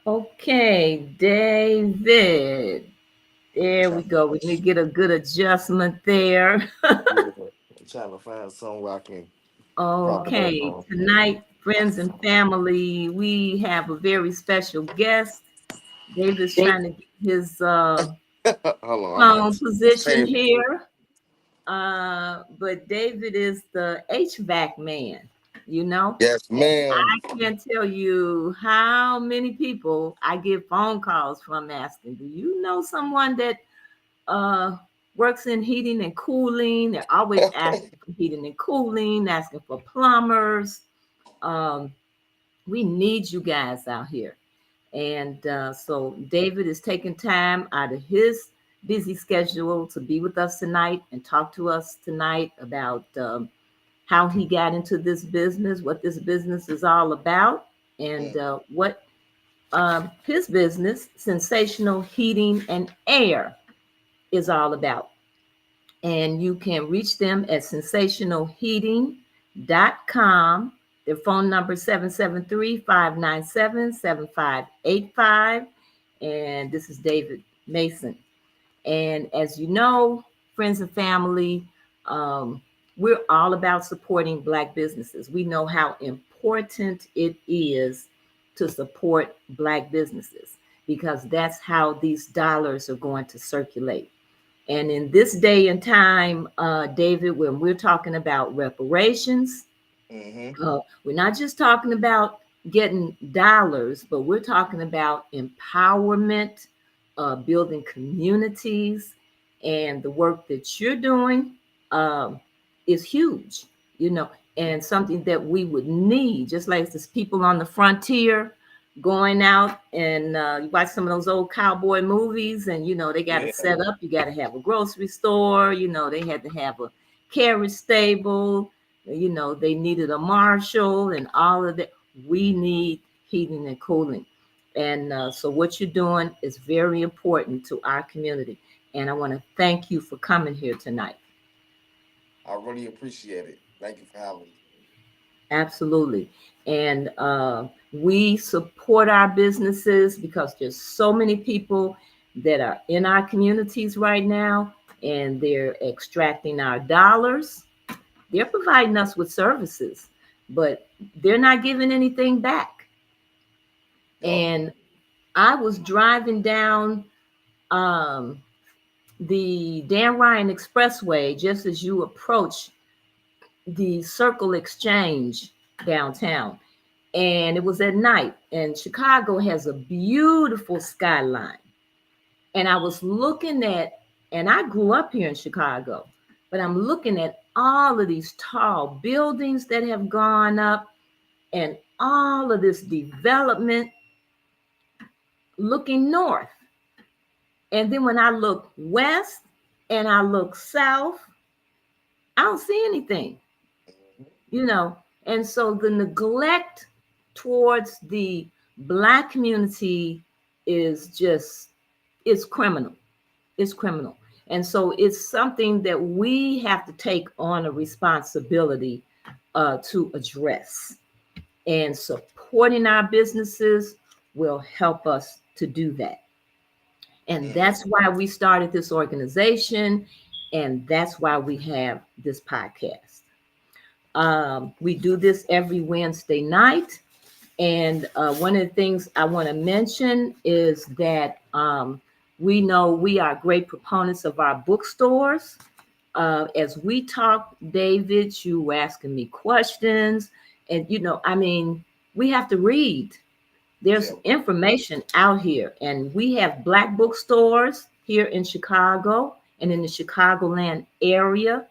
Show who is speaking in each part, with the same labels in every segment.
Speaker 1: Okay, David. There we go. We need to get a good adjustment there.
Speaker 2: Yeah, I'm trying to find something where I can pop back
Speaker 1: Okay,
Speaker 2: on.
Speaker 1: tonight, friends and family, we have a very special guest. David's trying to get his
Speaker 2: Hold on, I got
Speaker 1: phone position
Speaker 2: save.
Speaker 1: here. But David is the HVAC man, you know.
Speaker 2: Yes, ma'am.
Speaker 1: I can't tell you how many people I get phone calls from asking, do you know someone that uh, works in heating and cooling? They're always asking for heating and cooling, asking for plumbers. Um, we need you guys out here. And so David is taking time out of his busy schedule to be with us tonight and talk to us tonight about how he got into this business, what this business is all about, and what his business, Sensational Heating and Air, is all about. And you can reach them at sensationalheating.com. Their phone number is 773-597-7585. And this is David Mason. And as you know, friends and family, we're all about supporting Black businesses. We know how important it is to support Black businesses because that's how these dollars are going to circulate. And in this day and time, David, when we're talking about reparations,
Speaker 2: Mm-hmm.
Speaker 1: we're not just talking about getting dollars, but we're talking about empowerment, building communities, and the work that you're doing um, is huge, you know, and something that we would need, just like there's people on the frontier going out and you watch some of those old cowboy movies and you know they got to
Speaker 2: Yeah.
Speaker 1: set up, you got to have a grocery store, you know, they had to have a carriage stable, you know, they needed a marshal and all of that. We need heating and cooling. And so what you're doing is very important to our community. And I want to thank you for coming here tonight.
Speaker 2: I really appreciate it. Thank you for having me.
Speaker 1: Absolutely. And we support our businesses because there's so many people that are in our communities right now and they're extracting our dollars. They're providing us with services, but they're not giving anything back.
Speaker 2: Yup.
Speaker 1: And I was driving down um, the Dan Ryan Expressway just as you approach the Circle Exchange downtown. And it was at night, and Chicago has a beautiful skyline. And I was looking at, and I grew up here in Chicago, but I'm looking at all of these tall buildings that have gone up and all of this development looking north. And then when I look west and I look south, I don't see anything, you know. And so the neglect towards the Black community is just, it's criminal. It's criminal. And so it's something that we have to take on a responsibility to address. And supporting our businesses will help us to do that. And
Speaker 2: Mm-hmm.
Speaker 1: that's why we started this organization. And that's why we have this podcast. We do this every Wednesday night. And one of the things I want to mention is that we know we are great proponents of our bookstores. As we talk, David, you were asking me questions. And, you know, I mean, we have to read. There's
Speaker 2: Yeah.
Speaker 1: information out here. And we have Black bookstores here in Chicago and in the Chicagoland area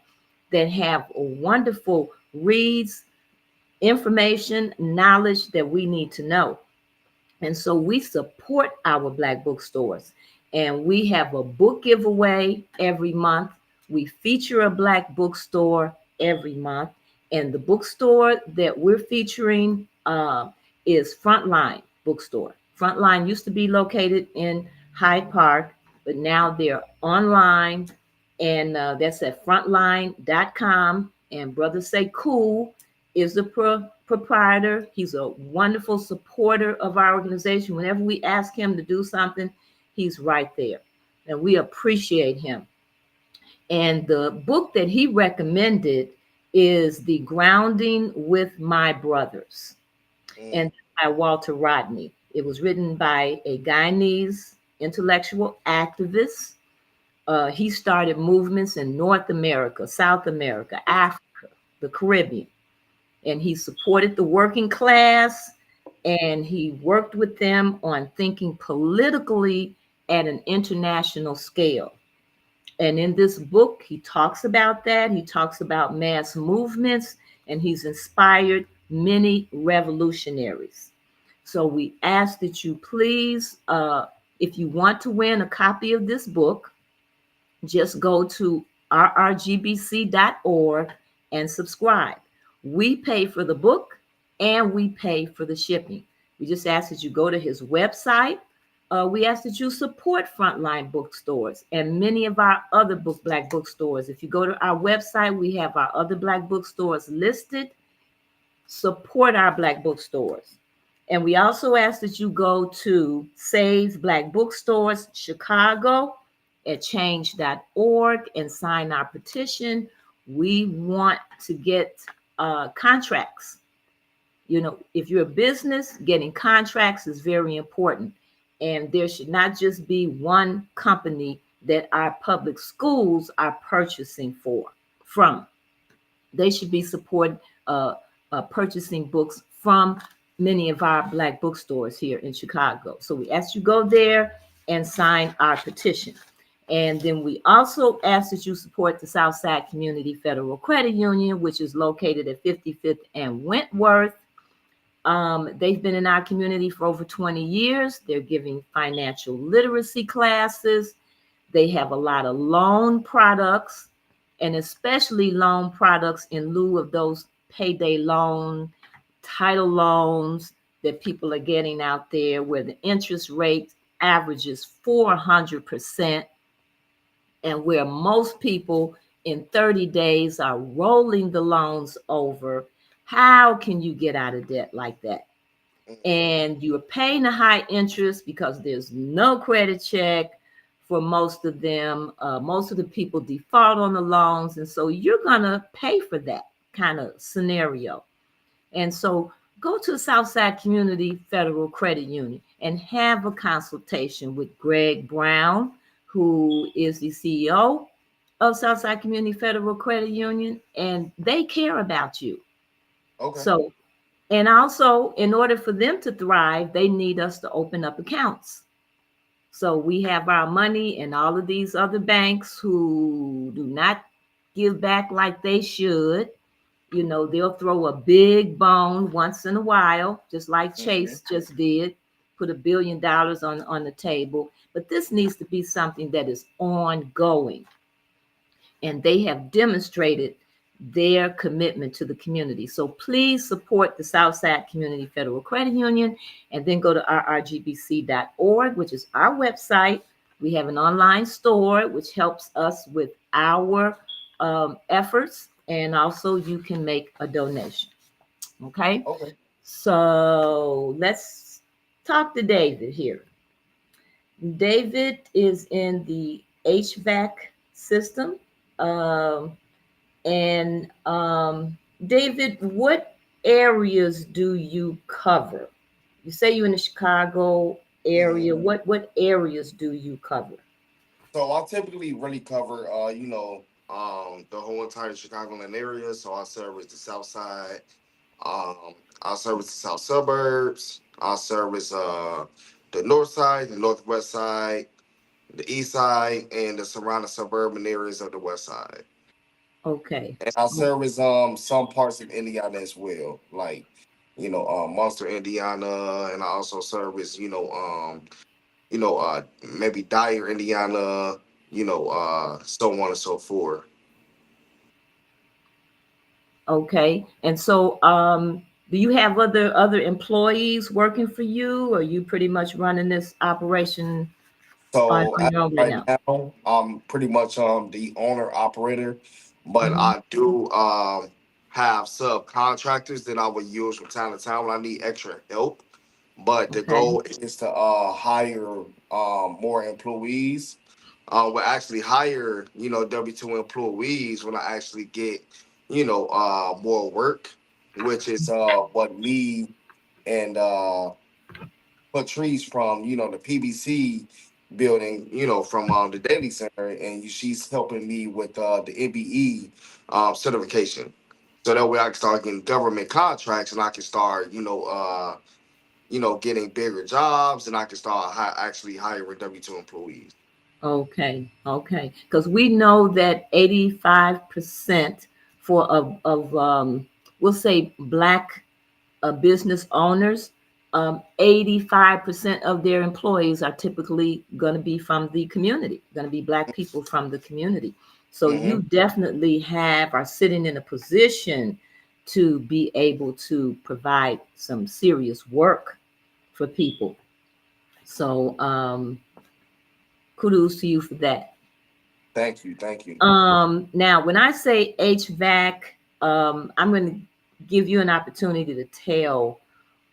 Speaker 1: that have wonderful reads information, knowledge that we need to know. And so we support our Black bookstores. And we have a book giveaway every month. We feature a Black bookstore every month. And the bookstore that we're featuring is Frontline Bookstore. Frontline used to be located in Hyde Park, but now they're online. And that's at frontline.com. And Brother Say Cool is the proprietor. He's a wonderful supporter of our organization. Whenever we ask him to do something, he's right there. And we appreciate him. And the book that he recommended is The Grounding with My Brothers, and
Speaker 2: Mm.
Speaker 1: by Walter Rodney. It was written by a Guyanese intellectual activist. He started movements in North America, South America, Africa, the Caribbean, and he supported the working class, and he worked with them on thinking politically at an international scale. And in this book, he talks about that. He talks about mass movements, and he's inspired many revolutionaries. So we ask that you please, if you want to win a copy of this book, just go to rrgbc.org and subscribe. We pay for the book and we pay for the shipping. We just ask that you go to his website. We ask that you support Frontline Bookstores and many of our other Black bookstores. If you go to our website, we have our other Black bookstores listed. Support our Black bookstores. And we also ask that you go to Save Black Bookstores Chicago at change.org and sign our petition. We want to get contracts. You know, if you're a business, getting contracts is very important. And there should not just be one company that our public schools are purchasing from. They should be supported, purchasing books from many of our Black bookstores here in Chicago. So we ask you go there and sign our petition. And then we also ask that you support the Southside Community Federal Credit Union, which is located at 55th and Wentworth. They've been in our community for over 20 years. They're giving financial literacy classes. They have a lot of loan products, and especially loan products in lieu of those payday loan, title loans that people are getting out there, where the interest rate averages 400%, and where most people in 30 days are rolling the loans over. How can you get out of debt like that?
Speaker 2: Mm.
Speaker 1: And you're paying a high interest because there's no credit check for most of them. Most of the people default on the loans, and so you're gonna pay for that kind of scenario. And so go to Southside Community Federal Credit Union and have a consultation with Greg Brown, who is the CEO of Southside Community Federal Credit Union, and they care about you.
Speaker 2: Okay.
Speaker 1: So, and also, in order for them to thrive, they need us to open up accounts. So we have our money in all of these other banks who do not give back like they should. You know, they'll throw a big bone once in a while, just like
Speaker 2: Mm-hmm.
Speaker 1: Chase just did, put $1 billion on the table. But this needs to be something that is ongoing, and they have demonstrated their commitment to the community. So please support the Southside Community Federal Credit Union, and then go to rrgbc.org, which is our website. We have an online store which helps us with our efforts, and also you can make a donation. Okay,
Speaker 2: Okay.
Speaker 1: so let's talk to David here. David is in the HVAC system. Um, and David, what areas do you cover? You say you're in the Chicago area.
Speaker 2: Mm-hmm.
Speaker 1: What areas do you cover?
Speaker 2: So I typically really cover, the whole entire Chicagoland area. So I service the South Side. I service the South Suburbs. I service the North Side, the Northwest Side, the East Side, and the surrounding suburban areas of the West Side.
Speaker 1: Okay.
Speaker 2: And I service some parts of Indiana as well, like Monster, Indiana, and I also service maybe Dyer, Indiana, so on and so forth.
Speaker 1: Okay. And so, do you have other employees working for you, or you pretty much running this operation
Speaker 2: So
Speaker 1: on
Speaker 2: as
Speaker 1: your
Speaker 2: of
Speaker 1: own right
Speaker 2: right
Speaker 1: now?
Speaker 2: now, I'm pretty much the owner operator, but
Speaker 1: Hmm.
Speaker 2: I do have subcontractors that I would use from time to time when I need extra help. But the
Speaker 1: Okay.
Speaker 2: goal is to hire more employees. We'll actually hire W-2 employees when I actually get more work, which is what me and Patrice from the PBC building, from the Daily Center, and she's helping me with the MBE certification. So that way I can start getting government contracts, and I can start getting bigger jobs, and I can start actually hiring W-2 employees.
Speaker 1: Okay. Okay. Because we know that 85% we'll say black business owners, 85% of their employees are typically going to be from the community, going to be black people from the community. So
Speaker 2: Hmm.
Speaker 1: you definitely are sitting in a position to be able to provide some serious work for people. So kudos to you for that.
Speaker 2: Thank you, thank you.
Speaker 1: Now, when I say HVAC, I'm going to give you an opportunity to tell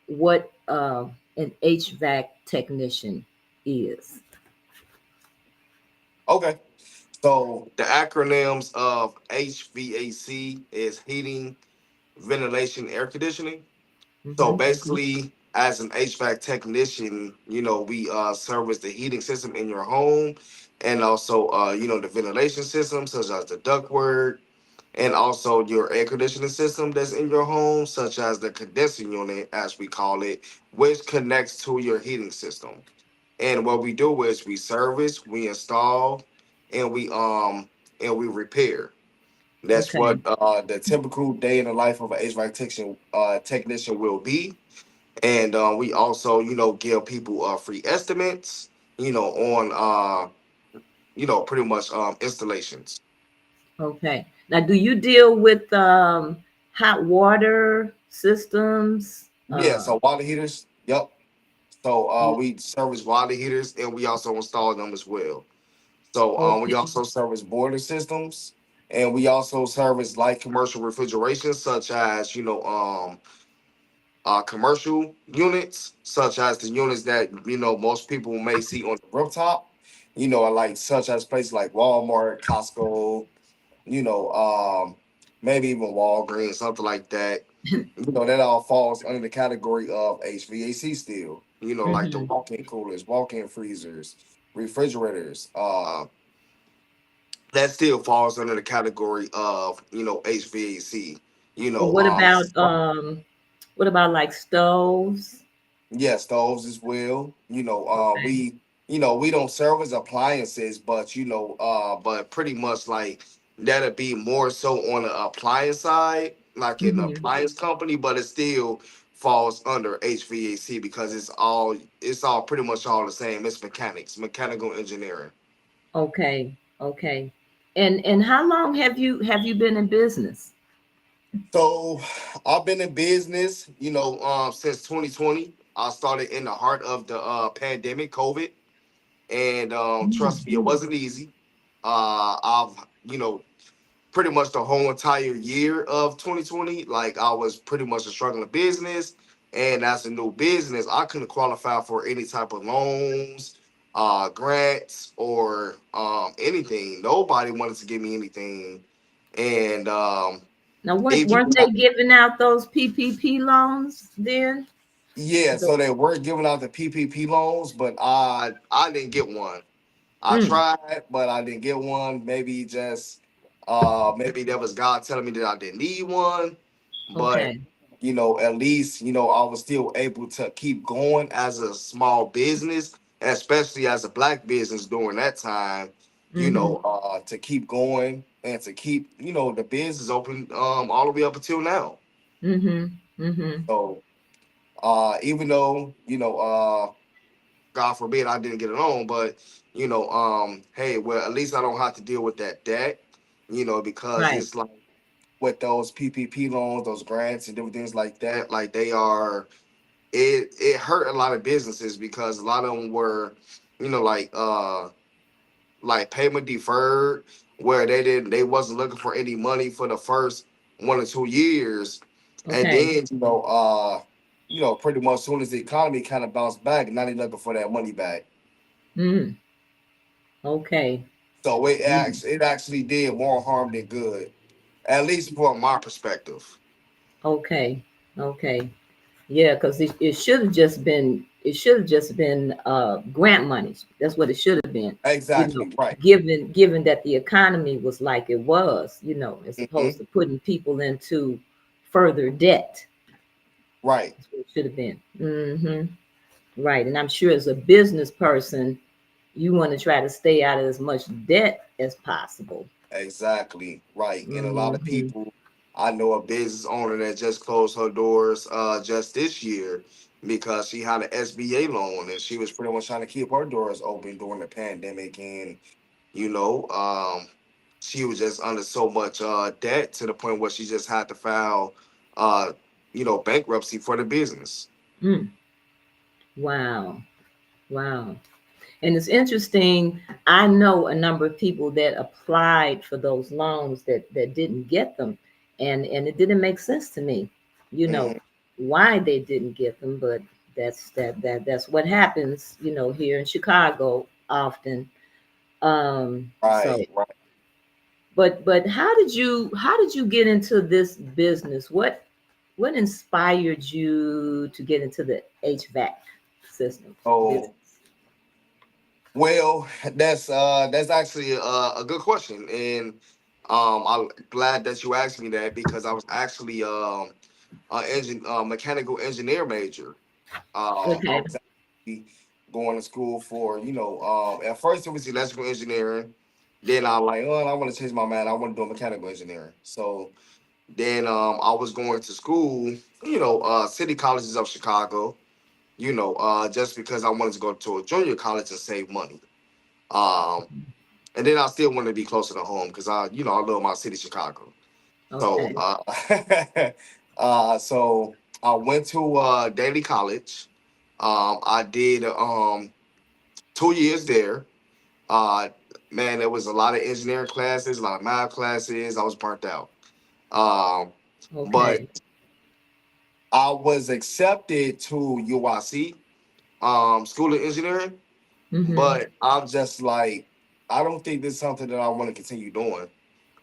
Speaker 1: what an HVAC technician is.
Speaker 2: Okay, so the acronyms of HVAC is heating, ventilation, air conditioning. So
Speaker 1: Hmm.
Speaker 2: basically, as an HVAC technician, we service the heating system in your home, and also the ventilation system, such as the ductwork, and also your air conditioning system that's in your home, such as the condensing unit, as we call it, which connects to your heating system. And what we do is we service, we install, and we repair. That's
Speaker 1: Okay.
Speaker 2: what the typical day in the life of an HVAC technician will be. And we also give people free estimates on pretty much installations.
Speaker 1: Okay. Now, do you deal with hot water systems?
Speaker 2: Yeah, so water heaters, yep. So we service water heaters, and we also install them as well. So we
Speaker 1: Okay.
Speaker 2: also service boiler systems, and we also service light commercial refrigeration, such as commercial units, such as the units that most people may see on the rooftop. Like such as places like Walmart, Costco, you know, um, maybe even Walgreens, something like that. That all falls under the category of HVAC still. Like the
Speaker 1: Hmm.
Speaker 2: walk-in coolers, walk-in freezers, refrigerators. That still falls under the category of HVAC. You
Speaker 1: Well,
Speaker 2: know, um,
Speaker 1: what about like stoves?
Speaker 2: yeah, stoves as well.
Speaker 1: Okay.
Speaker 2: We don't service appliances, but but pretty much like that'd be more so on the appliance side, like an
Speaker 1: Hmm.
Speaker 2: appliance company, but it still falls under HVAC because it's all pretty much all the same. It's mechanics, mechanical engineering.
Speaker 1: Okay. Okay. And how long have you been in business?
Speaker 2: So I've been in business, since 2020. I started in the heart of the pandemic, COVID, and trust
Speaker 1: Mm.
Speaker 2: me, it wasn't easy. I've pretty much the whole entire year of 2020, like I was pretty much a struggling business, and as a new business, I couldn't qualify for any type of loans, grants, or anything. Nobody wanted to give me anything, and
Speaker 1: Now, weren't
Speaker 2: even
Speaker 1: weren't they giving out those PPP loans then?
Speaker 2: yeah, so they were giving out the PPP loans, but I didn't get one. I
Speaker 1: Mm,
Speaker 2: tried, but I didn't get one. Maybe that was God telling me that I didn't need one. But
Speaker 1: okay.
Speaker 2: at least I was still able to keep going as a small business, and especially as a black business during that time.
Speaker 1: Mm-hmm.
Speaker 2: to keep going and to keep, the business open all the way up until now.
Speaker 1: Mm-hmm. Mm-hmm.
Speaker 2: So even though, God forbid I didn't get it on, but hey, well, at least I don't have to deal with that debt, because
Speaker 1: Right.
Speaker 2: it's like with those PPP loans, those grants and different things like that, like they are, it hurt a lot of businesses because a lot of them were, like payment deferred, where they wasn't looking for any money for the first 1 or 2 years, and
Speaker 1: Okay.
Speaker 2: then pretty much as soon as the economy kind of bounced back, now they looking for that money back.
Speaker 1: Mm. Okay.
Speaker 2: So it
Speaker 1: Mm.
Speaker 2: actually it actually did more harm than good, at least from my perspective.
Speaker 1: Okay. Okay. Yeah, because it should have just been grant monies. That's what it should have been. You know,
Speaker 2: Exactly right.
Speaker 1: given that the economy was like it was, as opposed
Speaker 2: Hmm.
Speaker 1: to putting people into further debt.
Speaker 2: Right.
Speaker 1: That's what it should have been. Right. And I'm sure as a business person, you want to try to stay out of as much debt as possible.
Speaker 2: Exactly right. And a lot of
Speaker 1: Hmm.
Speaker 2: people, I know a business owner that just closed her doors just this year because she had an SBA loan and she was pretty much trying to keep her doors open during the pandemic, and you know, um she was just under so much debt to the point where she just had to file bankruptcy for the business.
Speaker 1: Mm. Wow. Wow. And it's interesting. I know a number of people that applied for those loans that didn't get them, and it didn't make sense to me,
Speaker 2: Hmm.
Speaker 1: why they didn't get them. But that's what happens, here in Chicago often. So,
Speaker 2: Right, right.
Speaker 1: but how did you get into this business? What inspired you to get into the HVAC systems business?
Speaker 2: Oh, well, that's actually a good question, and I'm glad that you asked me that because I was actually mechanical engineer major. I
Speaker 1: Okay.
Speaker 2: was actually going to school for, at first it was electrical engineering. Then I like, oh, I want to change my mind. I want to do mechanical engineering. So then I was going to school, city colleges of Chicago, just because I wanted to go to a junior college and save money. Um, and then I still wanted to be closer to home because I love my city, Chicago. So,
Speaker 1: Okay.
Speaker 2: so I went to Daily College. I did 2 years there. Uh, Man, there was a lot of engineering classes, a lot of math classes. I was burnt out. Um, but
Speaker 1: Okay.
Speaker 2: I was accepted to UIC, School of Engineering.
Speaker 1: Mm-hmm.
Speaker 2: But I'm just like, I don't think this is something that I want to continue doing.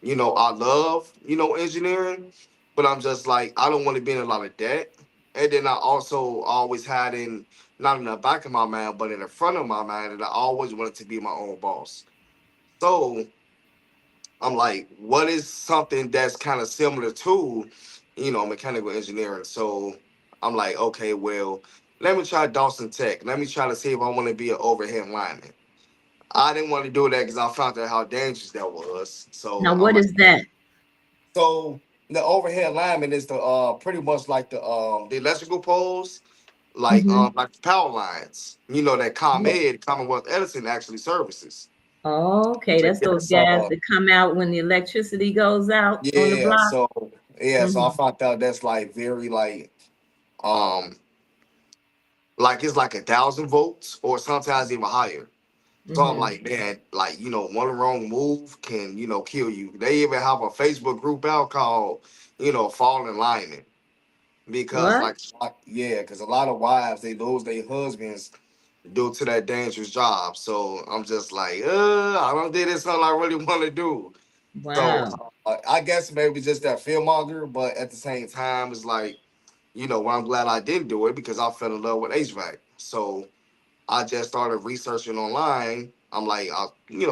Speaker 2: I love, engineering, but I'm just like, I don't want to be in a lot of debt. And then I also always had not in the back of my mind, but in the front of my mind, that I always wanted to be my own boss. So I'm like, what is something that's kind of similar to, mechanical engineering? So I'm like, okay, well, let me try Dawson Tech. Let me try to see if I want to be an overhead lineman. I didn't want to do that because I found out how dangerous that was.
Speaker 1: Now,
Speaker 2: So I'm
Speaker 1: what
Speaker 2: like,
Speaker 1: is that?
Speaker 2: so the overhead lineman is the pretty much like the electrical poles,
Speaker 1: Mm-hmm.
Speaker 2: like the power lines. That ComEd, Commonwealth Edison, actually services.
Speaker 1: Okay,
Speaker 2: So
Speaker 1: that's those
Speaker 2: yes,
Speaker 1: guys that come out when the electricity goes out on the
Speaker 2: yeah,
Speaker 1: block.
Speaker 2: so I
Speaker 1: Mm-hmm.
Speaker 2: found out that's like very um like it's like 1,000 volts or sometimes even higher. So I'm
Speaker 1: Mm-hmm.
Speaker 2: like, man, like, one wrong move can, kill you. They even have a Facebook group out called, Fallen Lineman. Because,
Speaker 1: What?
Speaker 2: like, yeah, because a lot of wives, they lose their husbands due to that dangerous job. So I'm just like, I don't think it's something I really want to do. So
Speaker 1: Wow.
Speaker 2: I guess maybe just that fear monger, but at the same time, it's like, well, I'm glad I didn't do it because I fell in love with HVAC. So I just started researching online. I'm like, I,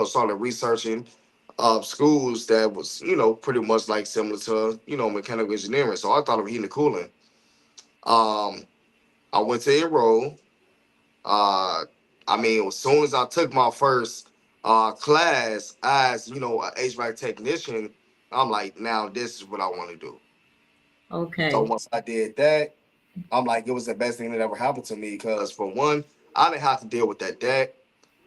Speaker 2: started researching schools that was, pretty much like similar to, mechanical engineering. So I thought of heating and cooling. Um, I went to enroll. Uh, I mean, as soon as I took my first class as a HVAC technician. I'm like, now this is what I want to do. So
Speaker 1: Okay.
Speaker 2: once I did that, I'm like, it was the best thing that ever happened to me because for one, I didn't have to deal with that debt.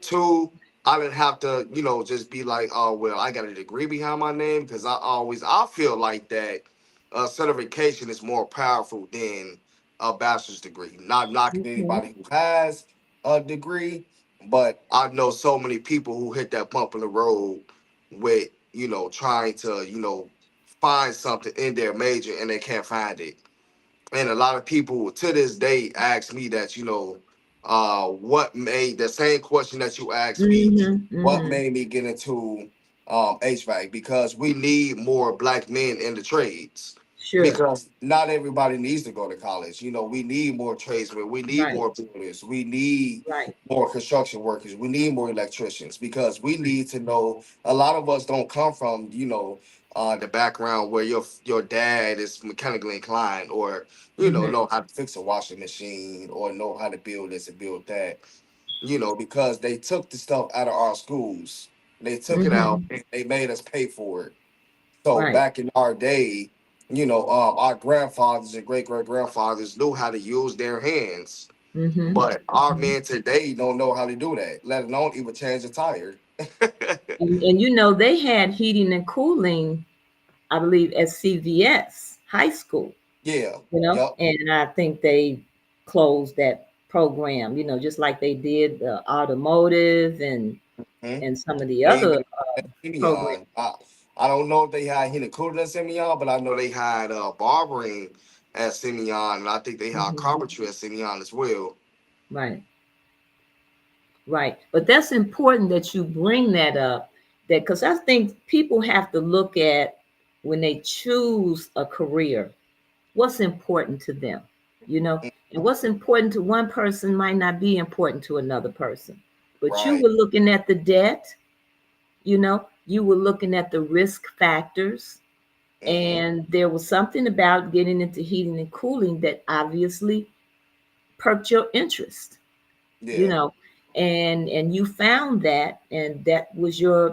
Speaker 2: Two, I didn't have to, just be like, oh well, I got a degree behind my name because I feel like that certification is more powerful than a bachelor's degree. Not knocking
Speaker 1: Okay.
Speaker 2: anybody who has a degree, but I know so many people who hit that bump in the road with trying to find something in their major and they can't find it. And a lot of people to this day ask me that, what made the same question that you asked me,
Speaker 1: Mm-hmm.
Speaker 2: what
Speaker 1: Mm-hmm.
Speaker 2: made me get into HVAC? Because we need more black men in the trades.
Speaker 1: Sure.
Speaker 2: Because not everybody needs to go to college. We need more tradesmen. We need
Speaker 1: Right.
Speaker 2: more builders. We need
Speaker 1: Right.
Speaker 2: more construction workers. We need more electricians because we need to know. A lot of us don't come from, the background where your dad is mechanically inclined or
Speaker 1: Mm-hmm.
Speaker 2: know how to fix a washing machine or know how to build this and build that, because they took the stuff out of our schools. They took it out
Speaker 1: Mm-hmm.
Speaker 2: and they made us pay for it. So
Speaker 1: Right.
Speaker 2: back in our day, our grandfathers and great great grandfathers knew how to use their hands.
Speaker 1: Mm-hmm.
Speaker 2: But our
Speaker 1: Mm-hmm.
Speaker 2: men today don't know how to do that, let alone even change a tire.
Speaker 1: And you know, they had heating and cooling, I believe, at CVS high school,
Speaker 2: Yeah.
Speaker 1: you know,
Speaker 2: Yep.
Speaker 1: and I think they closed that program, you know, just like they did the automotive
Speaker 2: Mhm.
Speaker 1: and some of the
Speaker 2: They
Speaker 1: other
Speaker 2: even had
Speaker 1: programs.
Speaker 2: Simeon. I don't know if they had Hina Cooler at Simeon, but I know they had barbering at Simeon, and I think they had
Speaker 1: Mhm.
Speaker 2: carpentry at Simeon as well.
Speaker 1: Right, right. But that's important that you bring that up, that because I think people have to look at when they choose a career, what's important to them, you know, and what's important to one person might not be important to another person. But you
Speaker 2: Right.
Speaker 1: were looking at the debt, you know, you were looking at the risk factors,
Speaker 2: Hmm.
Speaker 1: and there was something about getting into heating and cooling that obviously perked your interest, you
Speaker 2: Yeah.
Speaker 1: know, and you found that, and that was your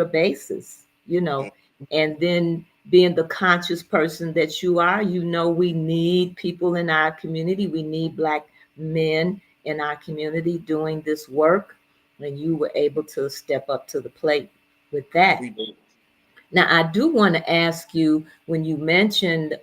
Speaker 1: basis, you know.
Speaker 2: Mhm.
Speaker 1: And then being the conscious person that you are, you know, we need people in our community, we need black men in our community doing this work, and you were able to step up to the plate with that.
Speaker 2: We do.
Speaker 1: Now, I do want to ask you, when you mentioned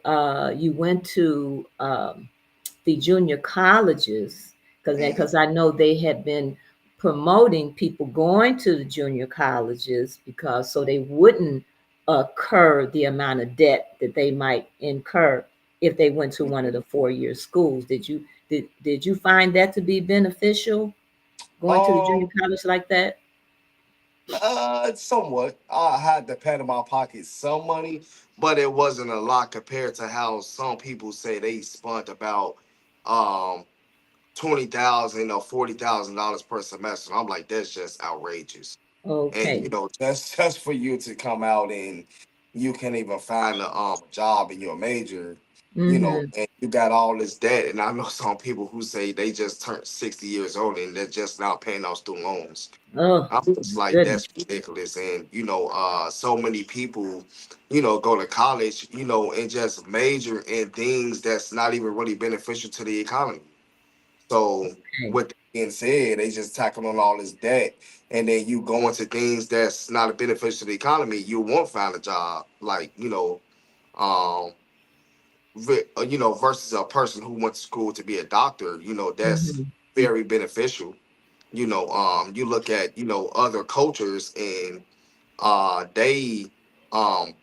Speaker 1: you went to the junior colleges,
Speaker 2: Hmm.
Speaker 1: because I know they had been promoting people going to the junior colleges because so they wouldn't incur the amount of debt that they might incur if they went to one of the 4-year schools. Did you find that to be beneficial, going to the junior
Speaker 2: Um,
Speaker 1: college like that?
Speaker 2: somewhat. I had to pad in my pocket some money, but it wasn't a lot compared to how some people say they spent about um 20,000 or $40,000 per semester. I'm like, that's just outrageous. And
Speaker 1: Okay.
Speaker 2: just for you to come out and you can't even find a job in your major,
Speaker 1: Mm-hmm.
Speaker 2: and you got all this debt. And I know some people who say they just turned 60 years old and they're just now paying off student loans.
Speaker 1: Oh,
Speaker 2: I'm just
Speaker 1: my
Speaker 2: like,
Speaker 1: goodness.
Speaker 2: that's ridiculous. And so many people, go to college, and just major in things that's not even really beneficial to the economy. So
Speaker 1: Okay.
Speaker 2: with that being said, they just tackling on all this debt, and then you go into things that's not a benefit to the economy. You won't find a job, like um, versus a person who went to school to be a doctor. That's
Speaker 1: Mm-hmm.
Speaker 2: very beneficial. You look at other cultures and they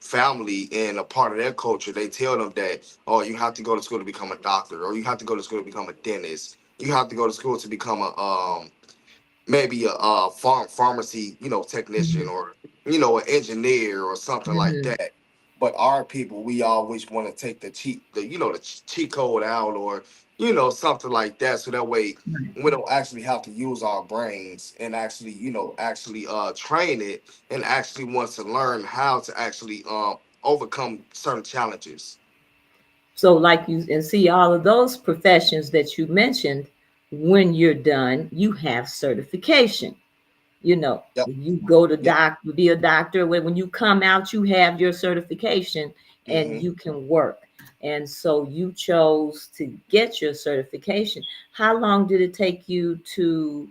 Speaker 2: family and a part of their culture, they tell them that, oh, you have to go to school to become a doctor, or you have to go to school to become a dentist, you have to go to school to become a maybe a, pharmacy technician,
Speaker 1: Mm-hmm.
Speaker 2: or an engineer or something like
Speaker 1: Mm-hmm.
Speaker 2: that. But our people, we always want to take the cheat code out, or something like that, so that way
Speaker 1: Right.
Speaker 2: we don't actually have to use our brains and actually train it, and actually wants to learn how to actually overcome certain challenges.
Speaker 1: So, like you and see all of those professions that you mentioned, when you're done, you have certification. You know,
Speaker 2: Yep.
Speaker 1: you go to
Speaker 2: Yep.
Speaker 1: be a doctor. When you come out, you have your certification and
Speaker 2: Hmm.
Speaker 1: you can work. And so you chose to get your certification. How long did it take you to?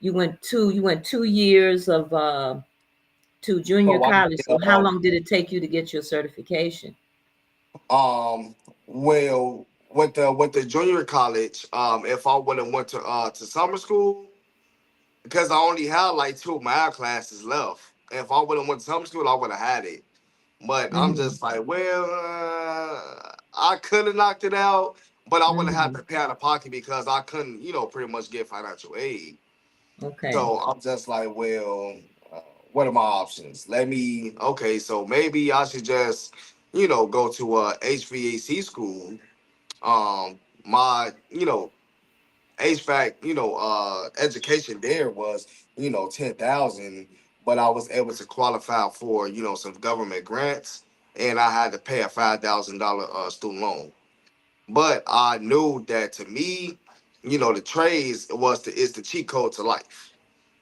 Speaker 1: You went 2 years of to junior
Speaker 2: So I
Speaker 1: college.
Speaker 2: did,
Speaker 1: So how long did it take you to get your certification?
Speaker 2: um well, with the junior college, if I would have went to summer school, because I only had like two math classes left. If I would have went to summer school, I would have had it. But I'm
Speaker 1: Mm-hmm.
Speaker 2: just like, well, I could have knocked it out, but I would have had
Speaker 1: Mm-hmm.
Speaker 2: to pay out of pocket because I couldn't, pretty much get financial aid.
Speaker 1: Okay.
Speaker 2: So I'm just like, well, uh, what are my options? Okay, so maybe I should just, go to a HVAC school. My, HVAC, education there was, 10,000, but I was able to qualify for, some government grants, and I had to pay a $5,000 student loan. But I knew that to me, the trades is the cheat code to life.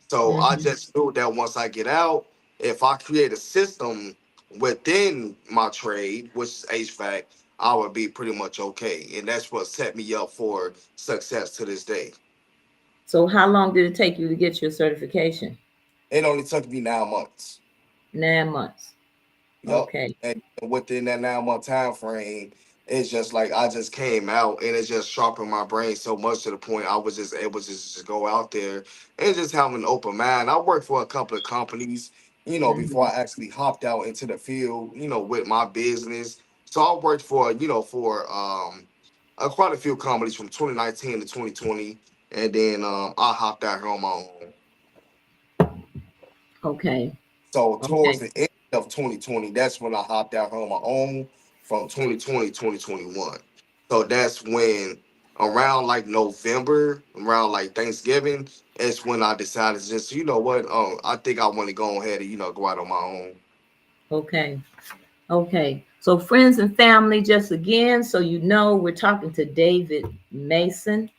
Speaker 2: So I
Speaker 1: Mm-hmm.
Speaker 2: just knew that once I get out, if I create a system within my trade, which is HVAC, I would be pretty much okay. And that's what set me up for success to this day.
Speaker 1: So how long did it take you to get your certification?
Speaker 2: It only took me 9 months.
Speaker 1: 9 months.
Speaker 2: Yup.
Speaker 1: Okay.
Speaker 2: And within that 9 month time frame, it's just like I just came out and it just sharpened my brain so much to the point I was just able to just go out there and just have an open mind. I worked for a couple of companies, before
Speaker 1: Mm-hmm.
Speaker 2: I actually hopped out into the field, with my business. So I worked for quite a few companies from 2019 to 2020, and then I hopped out here on my own.
Speaker 1: Okay.
Speaker 2: So towards
Speaker 1: Okay.
Speaker 2: the end of 2020, that's when I hopped out on my own from 2020, 2021. So that's when around like November, around like Thanksgiving, it's when I decided just, you know what, I think I want to go ahead and, go out on my own.
Speaker 1: Okay. Okay. So friends and family, just again, so you know, we're talking to David Mason,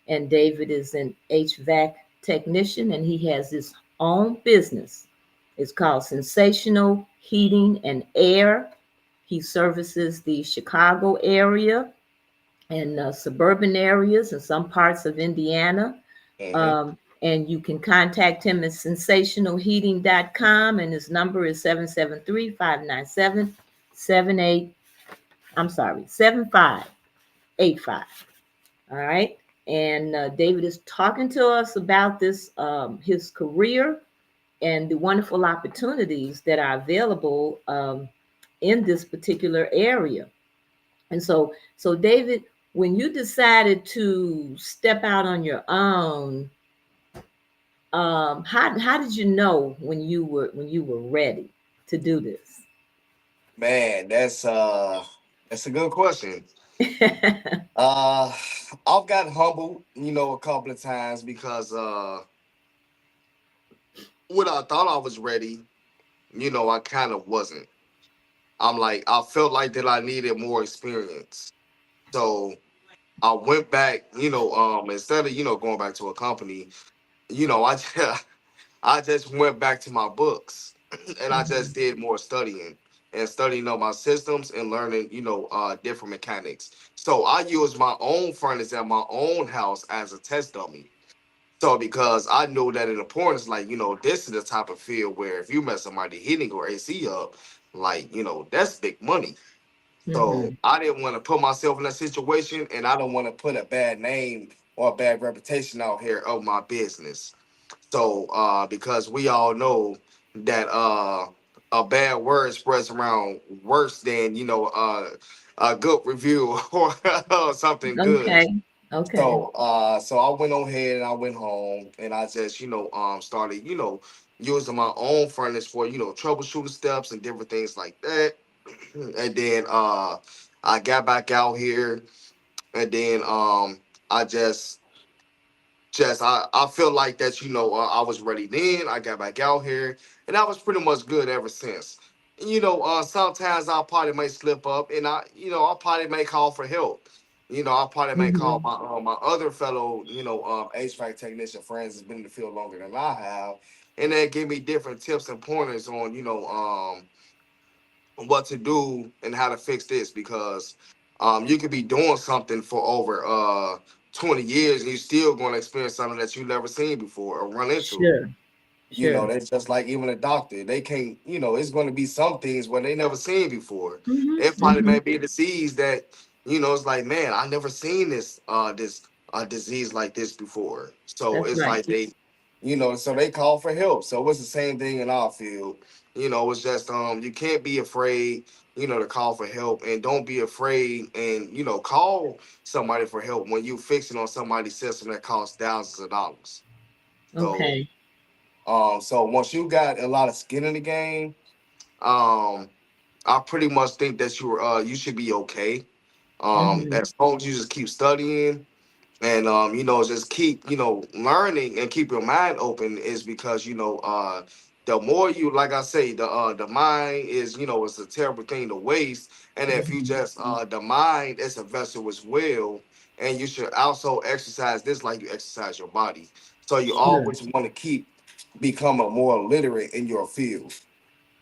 Speaker 1: and David is an HVAC technician, and he has his own business. It's called Sensational Heating and Air. He services the Chicago area and suburban areas and some parts of Indiana.
Speaker 2: Hmm.
Speaker 1: And you can contact him at sensationalheating.com, and his number is 773-597-78. I'm sorry, 7585. All right. And David is talking to us about this, his career and the wonderful opportunities that are available in this particular area. And so David, when you decided to step out on your own, how did you know when you were ready to do this?
Speaker 2: Man, that's a good question. Uh, I've got humbled, a couple of times because when I thought I was ready, I kind of wasn't. I'm like, I felt like that I needed more experience. So I went back, instead of, going back to a company, I just, I just went back to my books and I
Speaker 1: Hmm.
Speaker 2: just did more studying and studying on my systems and learning, different mechanics. So I used my own furnace at my own house as a test dummy. So because I know that in importance, like, this is the type of field where if you mess somebody heating or AC up, like, that's big money. So
Speaker 1: Hmm.
Speaker 2: I didn't want to put myself in that situation, and I don't want to put a bad name or a bad reputation out here of my business. So because we all know that a bad word spreads around worse than a good review or something good.
Speaker 1: Okay. Okay.
Speaker 2: So I went on ahead and I went home and I just started using my own furnace for troubleshooting steps and different things like that. And then I got back out here, and then I just I feel like that I was ready then. I got back out here, and I was pretty much good ever since. Sometimes I probably may slip up, and I probably may call for help. I probably may call
Speaker 1: Hmm.
Speaker 2: my other fellow HVAC technician friends that's been in the field longer than I have. and then give me different tips and pointers on what to do and how to fix this because you could be doing something for over 20 years and you're still going to experience something that you've never seen before or run into.
Speaker 1: Sure. Sure.
Speaker 2: That's just like even a doctor. They can't, it's going to be some things where they never seen before.
Speaker 1: Hmm.
Speaker 2: It probably
Speaker 1: Hmm.
Speaker 2: may be a disease that, it's like, man, I never seen this disease like this before. So
Speaker 1: That's
Speaker 2: it's
Speaker 1: right.
Speaker 2: like so they call for help. So it's the same thing in our field. It's just you can't be afraid, to call for help and don't be afraid and call somebody for help when you fixing on somebody's system that costs thousands of dollars. So
Speaker 1: Okay.
Speaker 2: so once you got a lot of skin in the game, um, I pretty much think that you should be okay.
Speaker 1: Hmm.
Speaker 2: As long as you just keep studying and just keep learning and keep your mind open is because the more you like I say the mind is it's a terrible thing to waste, and if you
Speaker 1: Hmm.
Speaker 2: just the mind is a vessel as well, and you should also exercise this like you exercise your body, so you
Speaker 1: Sure.
Speaker 2: always want to keep become a more literate in your field.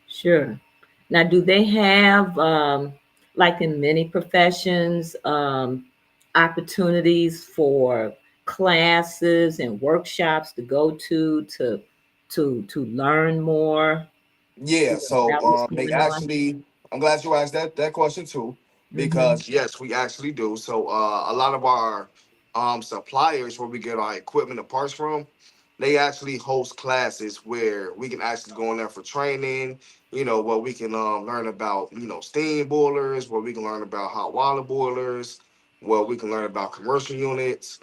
Speaker 1: Sure. Now, do they have, like in many professions, opportunities for classes and workshops to go to learn more,
Speaker 2: Yeah, so
Speaker 1: about what's
Speaker 2: they
Speaker 1: going on?
Speaker 2: actually, I'm glad you asked that question too,
Speaker 1: Mm-hmm.
Speaker 2: because yes, we actually do. So a lot of our suppliers where we get our equipment and parts from, they actually host classes where we can actually go in there for training, where we can learn about, steam boilers, where we can learn about hot water boilers, where we can learn about commercial units.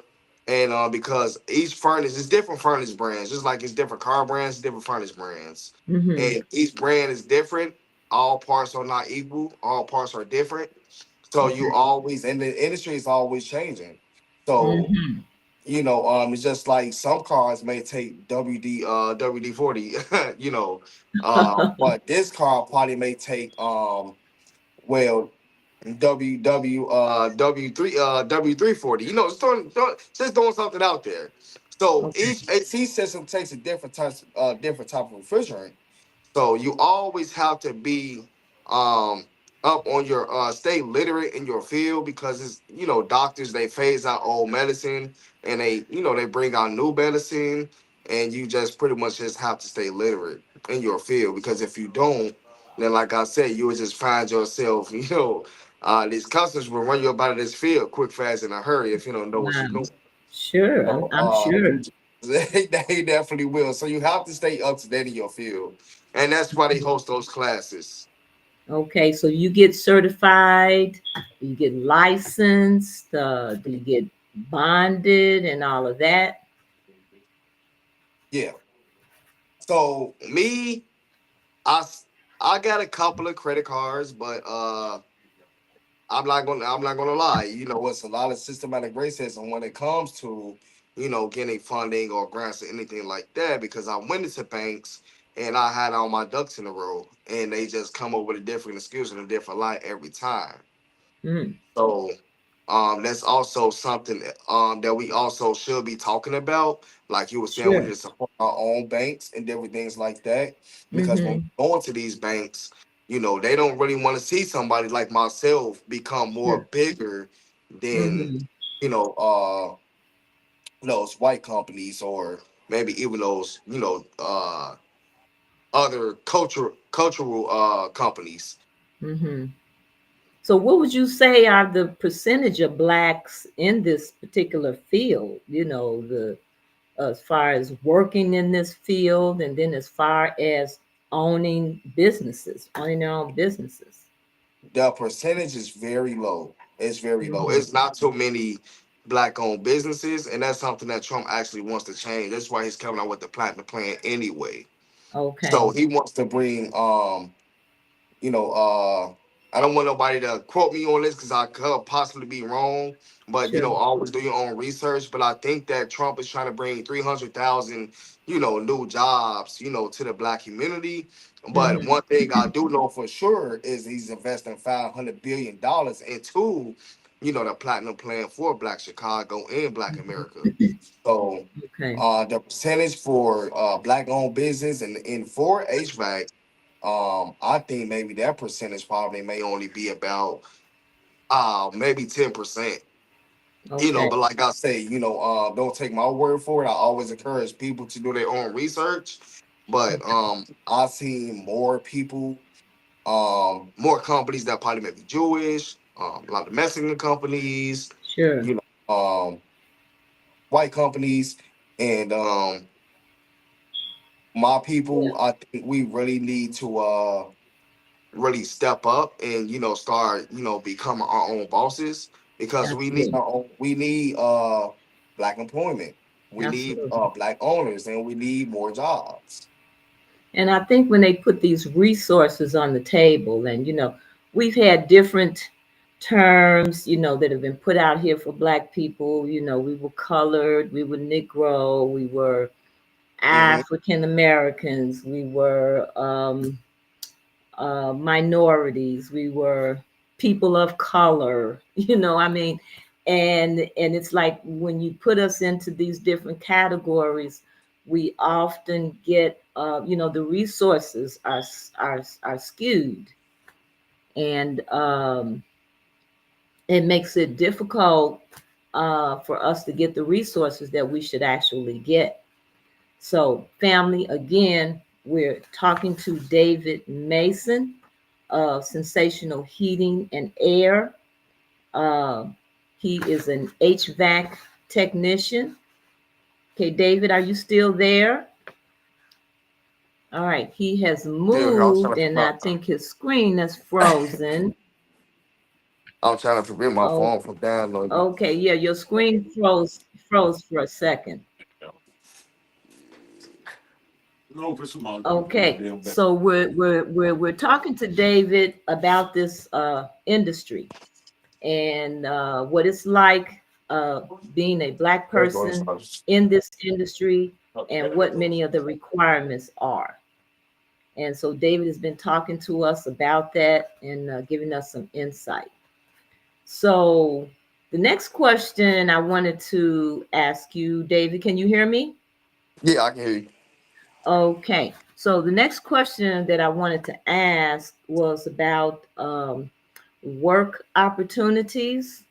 Speaker 2: And because each furnace is different furnace brands, just like it's different car brands, different furnace brands,
Speaker 1: Mm-hmm.
Speaker 2: and each brand is different. All parts are not equal. All parts are different. So you
Speaker 1: Okay.
Speaker 2: always, and the industry is always changing. So
Speaker 1: Mm-hmm.
Speaker 2: it's just like some cars may take WD 40, but this car probably may take well W340. Just throwing something out there. So
Speaker 1: Okay.
Speaker 2: each AC system takes a different type of refrigerant. So you always have to be um up on your stay literate in your field because it's doctors they phase out old medicine and they bring out new medicine, and you just pretty much just have to stay literate in your field because if you don't, then like I said, you would just find yourself these customers will run you up out of this field quick, fast, in a hurry if you don't know what you're
Speaker 1: Wow.
Speaker 2: doing.
Speaker 1: Sure. I'm,
Speaker 2: So
Speaker 1: I'm sure.
Speaker 2: they definitely will. So you have to stay up to date in your field, and that's why they host those classes.
Speaker 1: Okay. So you get certified, you get licensed, do you get bonded and all of that?
Speaker 2: Yeah. So me, I s- I got a couple of credit cards, but I'm not gonna lie. It's a lot of systematic racism when it comes to getting funding or grants or anything like that because I went into banks and I had all my ducks in a row, and they just come up with a different excuse and a different lie every time.
Speaker 1: Mm,
Speaker 2: So that's also something that we also should be talking about. Like you were saying, we need
Speaker 1: sure.
Speaker 2: to support our own banks and different things like that. Because when
Speaker 1: Mm-hmm.
Speaker 2: we go into these banks, they don't really want to see somebody like myself become more
Speaker 1: Sure.
Speaker 2: bigger than
Speaker 1: Mm-hmm.
Speaker 2: you know those white companies or maybe even those other cultural companies.
Speaker 1: Mm-hmm. So, what would you say are the percentage of blacks in this particular field? The as far as working in this field, and then as far as owning their own businesses.
Speaker 2: The percentage is very low. It's very low.
Speaker 1: Hmm.
Speaker 2: It's not too many black owned businesses, and that's something that Trump actually wants to change. That's why he's coming out with the platinum plan anyway. So
Speaker 1: Okay.
Speaker 2: he wants to bring you know, I don't want nobody to quote me on this because I could possibly be wrong. But
Speaker 1: Sure.
Speaker 2: always do your own research. But I think that Trump is trying to bring 300,000, new jobs, to the black community. But
Speaker 1: Hmm.
Speaker 2: one thing I do know for sure is he's investing $500 billion into, the platinum plan for Black Chicago and Black America. So
Speaker 1: Okay.
Speaker 2: the percentage for black owned business and for HVAC, I think maybe that percentage probably may only be about maybe 10%.
Speaker 1: Okay.
Speaker 2: But like I say, don't take my word for it. I always encourage people to do their own research. But I've seen more people, more companies that probably may be Jewish, a lot of Mexican companies,
Speaker 1: Sure.
Speaker 2: you white companies, and my
Speaker 1: Yeah.
Speaker 2: people. I think we really need to really step up and start becoming our own bosses because
Speaker 1: Absolutely.
Speaker 2: we need black employment. We need
Speaker 1: Absolutely.
Speaker 2: black owners, and we need more jobs.
Speaker 1: And I think when they put these resources on the table, and we've had different terms, that have been put out here for Black people. We were colored, we were Negro, we were
Speaker 2: Hmm.
Speaker 1: African Americans, we were minorities, we were people of color. I mean, and it's like when you put us into these different categories, we often get the resources are skewed, and it makes it difficult for us to get the resources that we should actually get. So, family, again, we're talking to David Mason of Sensational Heating and Air. Uh, he is an HVAC technician. Okay, David, are you still there? All right, he has
Speaker 2: Still here,
Speaker 1: moved, and I think his screen is frozen.
Speaker 2: I'm trying to prevent my
Speaker 1: Oh,
Speaker 2: phone from downloading.
Speaker 1: okay, yeah, your screen froze for a second. Okay, so we're talking to David about this industry, and what it's like being a Black person in this industry, and what many of the requirements are. And so David has been talking to us about that and giving us some insight. So the next question I wanted to ask you, David, can you hear me?
Speaker 2: Yeah, I can hear you.
Speaker 1: Okay. So the next question that I wanted to ask was about work opportunities.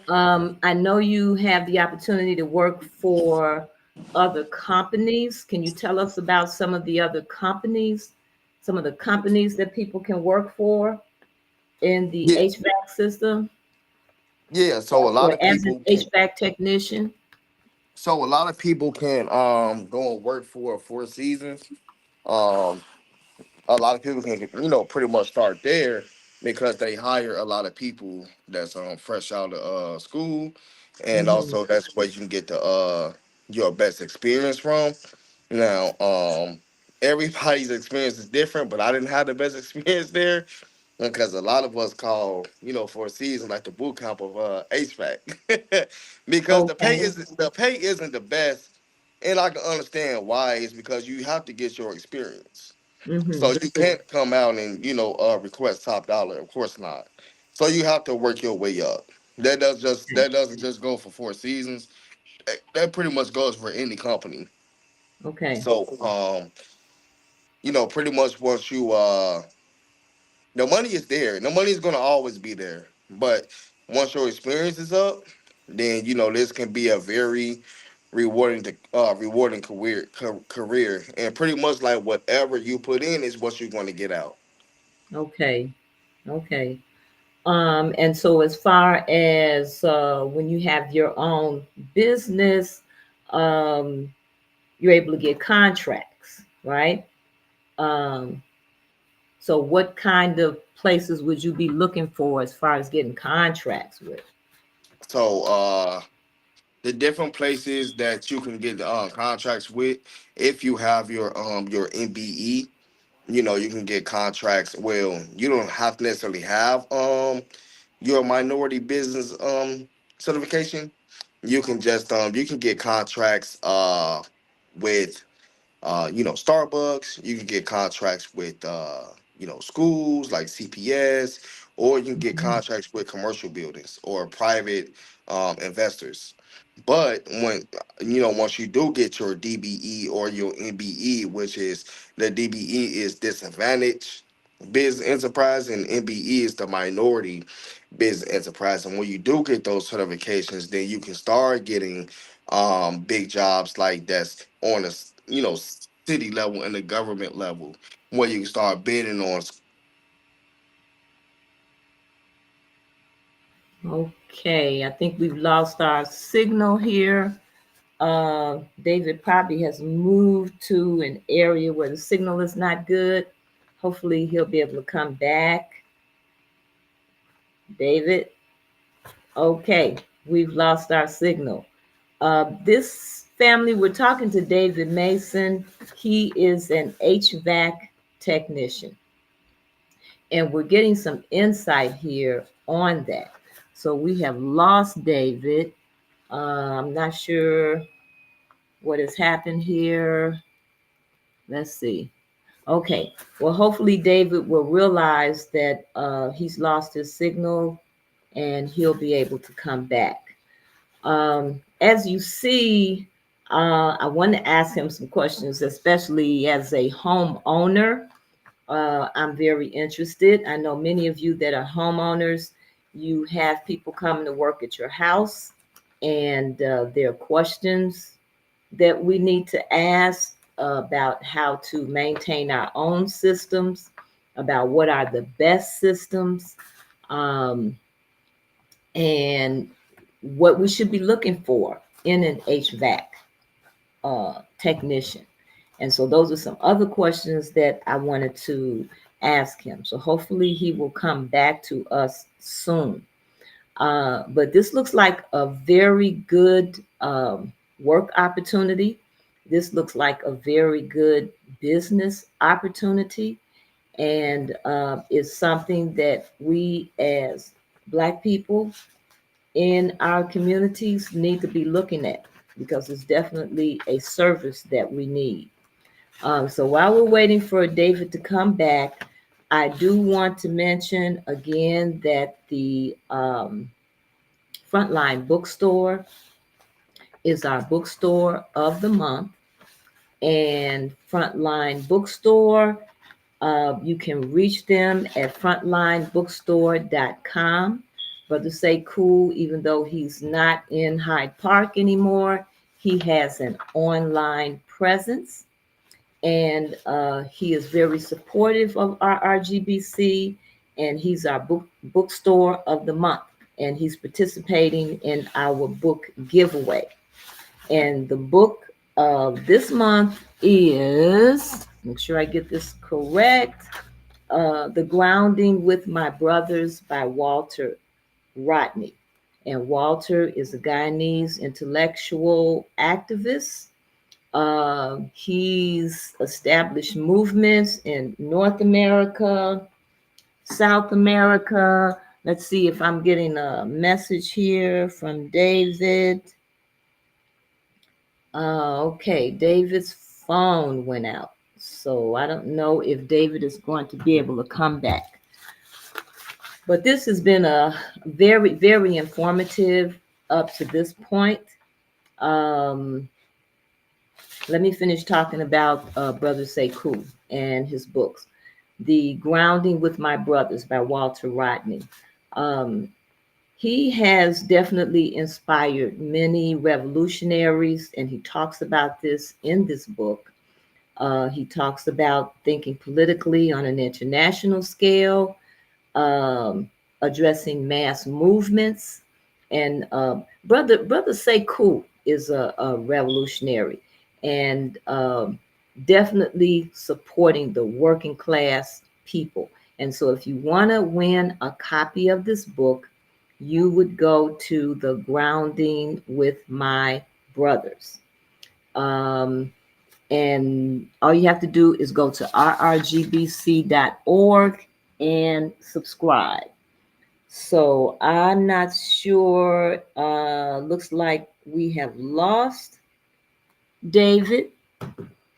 Speaker 1: I know you have the opportunity to work for other companies. Can you tell us about some of the companies that people can work for in the
Speaker 2: Yeah,
Speaker 1: HVAC system,
Speaker 2: yeah. So a lot
Speaker 1: or
Speaker 2: of
Speaker 1: as an
Speaker 2: people can.
Speaker 1: HVAC technician?
Speaker 2: So a lot of people can go and work for Four Seasons. Um, a lot of people can pretty much start there because they hire a lot of people that's fresh out of school, and
Speaker 1: Hmm.
Speaker 2: also that's where you can get the your best experience from. Now, everybody's experience is different, but I didn't have the best experience there because a lot of us call for a season like the boot camp of HVAC because
Speaker 1: Okay.
Speaker 2: the pay isn't the best, and I can understand why. It's because you have to get your experience,
Speaker 1: Hmm.
Speaker 2: so you can't come out and request top dollar. Of course not. So you have to work your way up. That doesn't just go for Four Seasons. That pretty much goes for any company.
Speaker 1: Okay.
Speaker 2: So pretty much once you the money is there. The money is gonna always be there. But once your experience is up, then this can be a very rewarding career. And pretty much like whatever you put in is what you're going to get out.
Speaker 1: Okay. Okay. And so as far as when you have your own business, um, you're able to get contracts, right? Um, so what kind of places would you be looking for as far as getting contracts with?
Speaker 2: So the different places that you can get contracts with, if you have your MBE, you can get contracts. Well, you don't have to necessarily have your minority business certification. You can get contracts with Starbucks. You can get contracts with schools like CPS, or you can get
Speaker 1: Mhm.
Speaker 2: contracts with commercial buildings or private investors. But when once you do get your DBE or your MBE, which is the DBE is disadvantaged business enterprise and MBE is the minority business enterprise. And when you do get those certifications, then you can start getting big jobs like that's on a city level and the government level, where you can start bidding on
Speaker 1: Okay, I think we've lost our signal here. David probably has moved to an area where the signal is not good. Hopefully, he'll be able to come back. David, okay, we've lost our signal. This family, we're talking to David Mason. He is an HVAC technician, and we're getting some insight here on that. So we have lost David. I'm not sure what has happened here. Let's see. Okay. Well, hopefully David will realize that he's lost his signal and he'll be able to come back. As you see, I want to ask him some questions, especially as a homeowner. I'm very interested. I know many of you that are homeowners, you have people coming to work at your house, and there are questions that we need to ask about how to maintain our own systems, about what are the best systems, um, and what we should be looking for in an HVAC technician. And so those are some other questions that I wanted to ask him. So hopefully he will come back to us soon. But this looks like a very good work opportunity. This looks like a very good business opportunity. And it's something that we as Black people in our communities need to be looking at because it's definitely a service that we need. So while we're waiting for David to come back, I do want to mention again that the Frontline Bookstore is our bookstore of the month. And Frontline Bookstore, you can reach them at frontlinebookstore.com. Brother Say Cool, even though he's not in Hyde Park anymore, he has an online presence and he is very supportive of our RGBC, and he's our bookstore of the month, and he's participating in our book giveaway. And the book of this month is, make sure I get this correct, The Grounding with My Brothers by Walter Rodney. And Walter is a Guyanese intellectual activist. He's established movements in North America, South America. Let's see if I'm getting a message here from David. Okay, David's phone went out. So I don't know if David is going to be able to come back. But this has been a very, very informative up to this point. Um, Let me finish talking about Brother Sekou and his books. The Grounding with My Brothers by Walter Rodney. Um, he has definitely inspired many revolutionaries, and he talks about this in this book. He talks about thinking politically on an international scale, um, addressing mass movements. And Brother Sekou is a revolutionary and definitely supporting the working class people. And so, if you want to win a copy of this book, you would go to the Grounding with My Brothers. Um, and all you have to do is go to rrgbc.org and subscribe. So I'm not sure. Looks like we have lost David.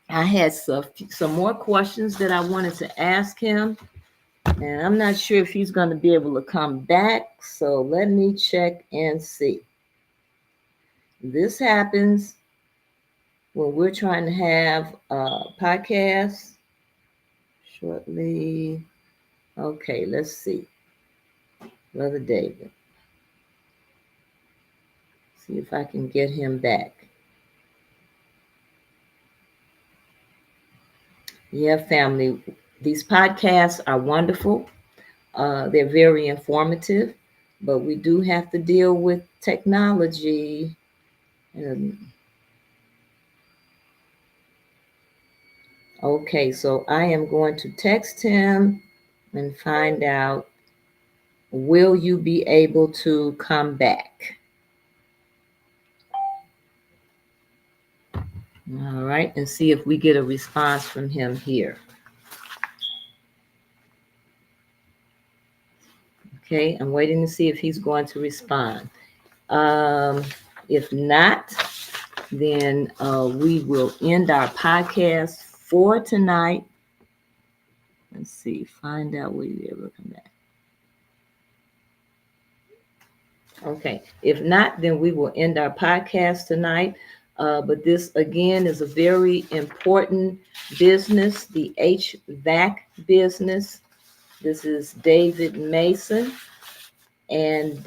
Speaker 1: I had some more questions that I wanted to ask him, And I'm not sure if he's going to be able to come back. So let me check and see. This happens when we're trying to have a podcast shortly. Okay, let's see. Brother David. See if I can get him back. Yeah, family. These podcasts are wonderful. They're very informative, but we do have to deal with technology. And, okay, so I am going to text him and find out, will you be able to come back? All right, and see if we get a response from him here. Okay, I'm waiting to see if he's going to respond. Um, if not, then we will end our podcast for tonight. Let's see, find out will you be able to come back. Okay, if not, then we will end our podcast tonight. But this again is a very important business, the HVAC business. This is David Mason, and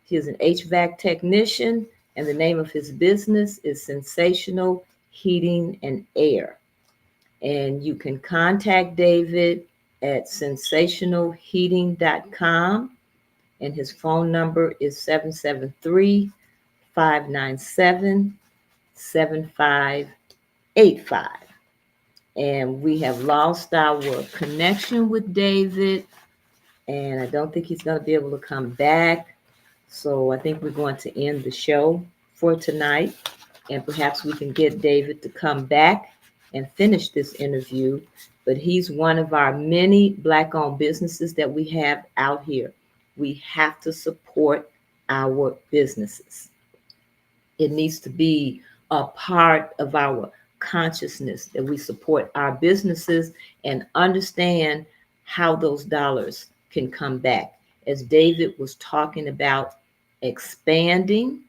Speaker 1: he's an HVAC technician, and the name of his business is Sensational Heating and Air. And you can contact David at sensationalheating.com, and his phone number is 773-597-7585. And we have lost our connection with David, and I don't think he's going to be able to come back. So I think we're going to end the show for tonight, and perhaps we can get David to come back and finish this interview. But he's one of our many Black-owned businesses that we have out here. We have to support our businesses. It needs to be a part of our consciousness that we support our businesses and understand how those dollars can come back. As David was talking about expanding,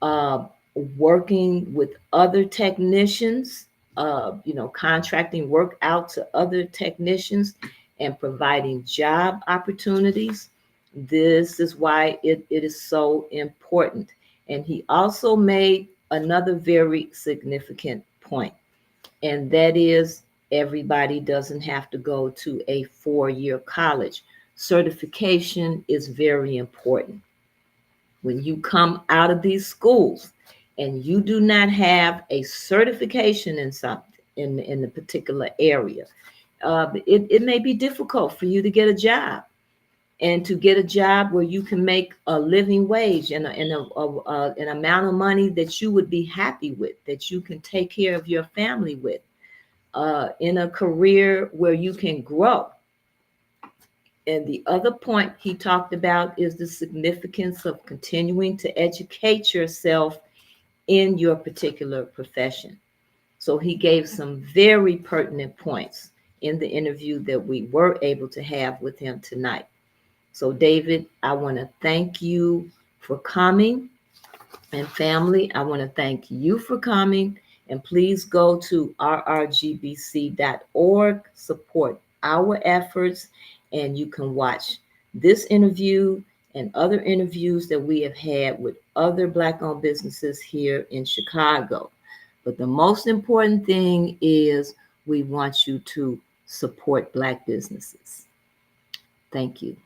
Speaker 1: uh, working with other technicians, contracting work out to other technicians and providing job opportunities. This is why it is so important. And he also made another very significant point, and that is everybody doesn't have to go to a 4-year college. Certification is very important. When you come out of these schools and you do not have a certification in something in a particular area, it may be difficult for you to get a job, and to get a job where you can make a living wage and an amount of money that you would be happy with, that you can take care of your family with, in a career where you can grow. And the other point he talked about is the significance of continuing to educate yourself in your particular profession. So he gave some very pertinent points in the interview that we were able to have with him tonight. So, David, I want to thank you for coming. And family, I want to thank you for coming. And please go to rrgbc.org, support our efforts, and you can watch this interview and other interviews that we have had with other Black-owned businesses here in Chicago. But the most important thing is we want you to support Black businesses. Thank you.